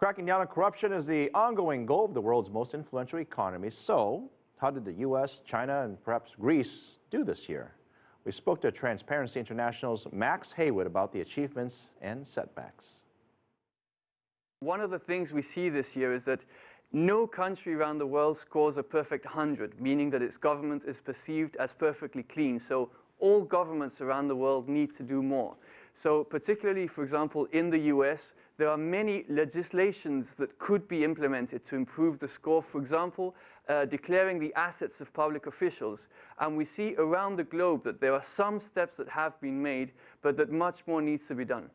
Cracking down on corruption is the ongoing goal of the world's most influential economies. So, how did the U.S., China, and perhaps Greece do this year? We spoke to Transparency International's Max Heywood about the achievements and setbacks. One of the things we see this year is that no country around the world scores a perfect 100, meaning that its government is perceived as perfectly clean. So all governments around the world need to do more. So particularly, for example, in the US, there are many legislations that could be implemented to improve the score. For example, declaring the assets of public officials. And we see around the globe that there are some steps that have been made, but that much more needs to be done.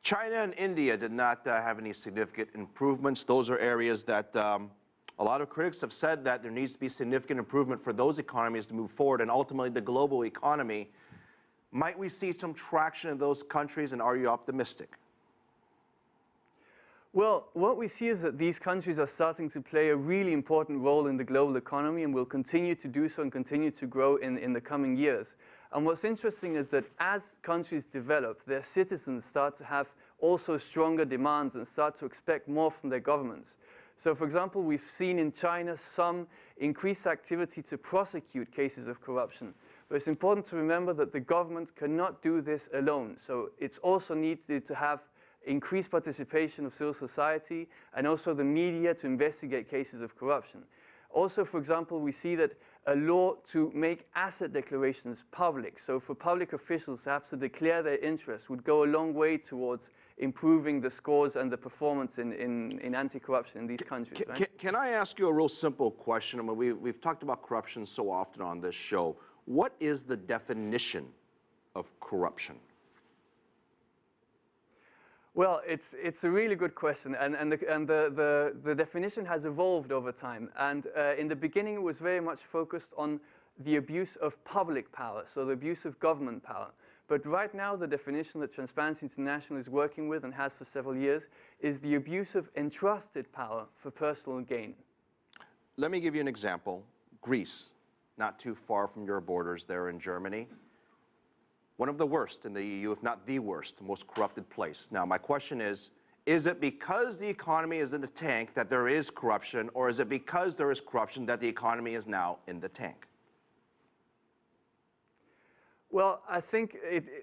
China and India did not have any significant improvements. Those are areas that a lot of critics have said that there needs to be significant improvement for those economies to move forward and ultimately the global economy. Might we see some traction in those countries, and are you optimistic? Well, what we see is that these countries are starting to play a really important role in the global economy and will continue to do so and continue to grow in the coming years. And what's interesting is that as countries develop, their citizens start to have also stronger demands and start to expect more from their governments. So, for example, we've seen in China some increased activity to prosecute cases of corruption. But it's important to remember that the government cannot do this alone. So it's also needed to have increased participation of civil society and also the media to investigate cases of corruption. Also, for example, we see that a law to make asset declarations public, so for public officials to have to declare their interests, would go a long way towards improving the scores and the performance in anti-corruption in these countries. Right? Can I ask you a real simple question? I mean, we've talked about corruption so often on this show. What is the definition of corruption? Well, it's a really good question, and the definition has evolved over time. And in the beginning, it was very much focused on the abuse of public power, so the abuse of government power. But right now, the definition that Transparency International is working with and has for several years is the abuse of entrusted power for personal gain. Let me give you an example. Greece, not too far from your borders there in Germany. One of the worst in the EU, if not the worst, most corrupted place. Now, my question is it because the economy is in the tank that there is corruption, or is it because there is corruption that the economy is now in the tank? Well, I think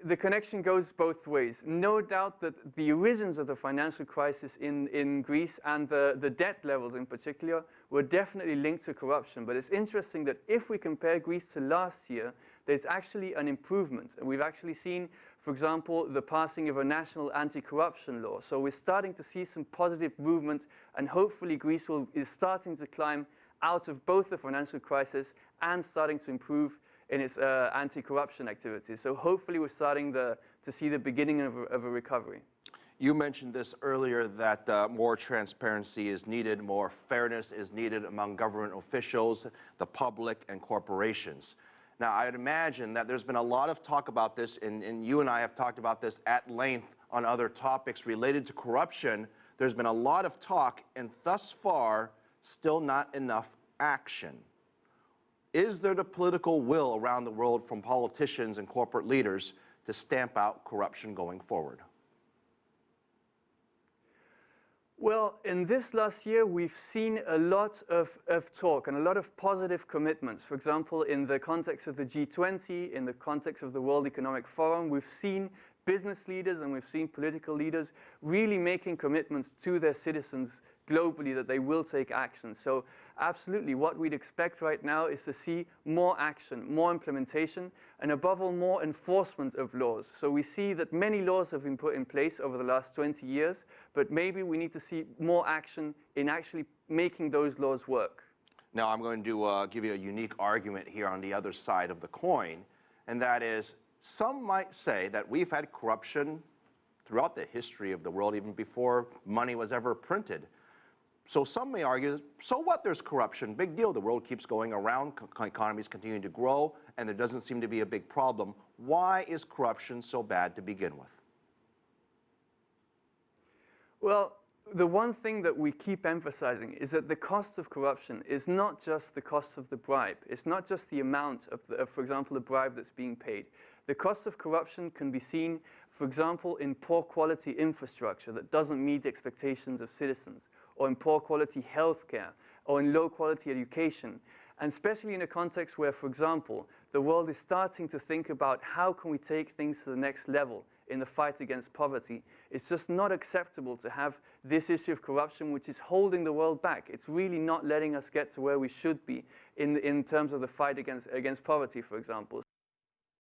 the connection goes both ways. No doubt that the origins of the financial crisis in Greece and the debt levels in particular were definitely linked to corruption. But it's interesting that if we compare Greece to last year, there's actually an improvement. And we've actually seen, for example, the passing of a national anti-corruption law. So we're starting to see some positive movement, and hopefully Greece is starting to climb out of both the financial crisis and starting to improve in its anti-corruption activities. So hopefully we're starting to see the beginning of a recovery. You mentioned this earlier, that more transparency is needed, more fairness is needed among government officials, the public, and corporations. Now, I'd imagine that there's been a lot of talk about this, and you and I have talked about this at length on other topics related to corruption. There's been a lot of talk, and thus far, still not enough action. Is there the political will around the world from politicians and corporate leaders to stamp out corruption going forward? Well, in this last year, we've seen a lot of talk and a lot of positive commitments. For example, in the context of the G20, in the context of the World Economic Forum, we've seen business leaders and we've seen political leaders really making commitments to their citizens globally that they will take action. So absolutely, what we'd expect right now is to see more action, more implementation, and above all, more enforcement of laws. So we see that many laws have been put in place over the last 20 years, but maybe we need to see more action in actually making those laws work. Now, I'm going to give you a unique argument here on the other side of the coin, and that is, some might say that we've had corruption throughout the history of the world, even before money was ever printed. So some may argue, so what, there's corruption, big deal, the world keeps going around, economies continue to grow, and there doesn't seem to be a big problem. Why is corruption so bad to begin with? Well, the one thing that we keep emphasizing is that the cost of corruption is not just the cost of the bribe. It's not just the amount of, for example, the bribe that's being paid. The cost of corruption can be seen, for example, in poor quality infrastructure that doesn't meet the expectations of citizens, or in poor quality healthcare, or in low quality education. And especially in a context where, for example, the world is starting to think about how can we take things to the next level in the fight against poverty. It's just not acceptable to have this issue of corruption which is holding the world back. It's really not letting us get to where we should be in terms of the fight against poverty, for example.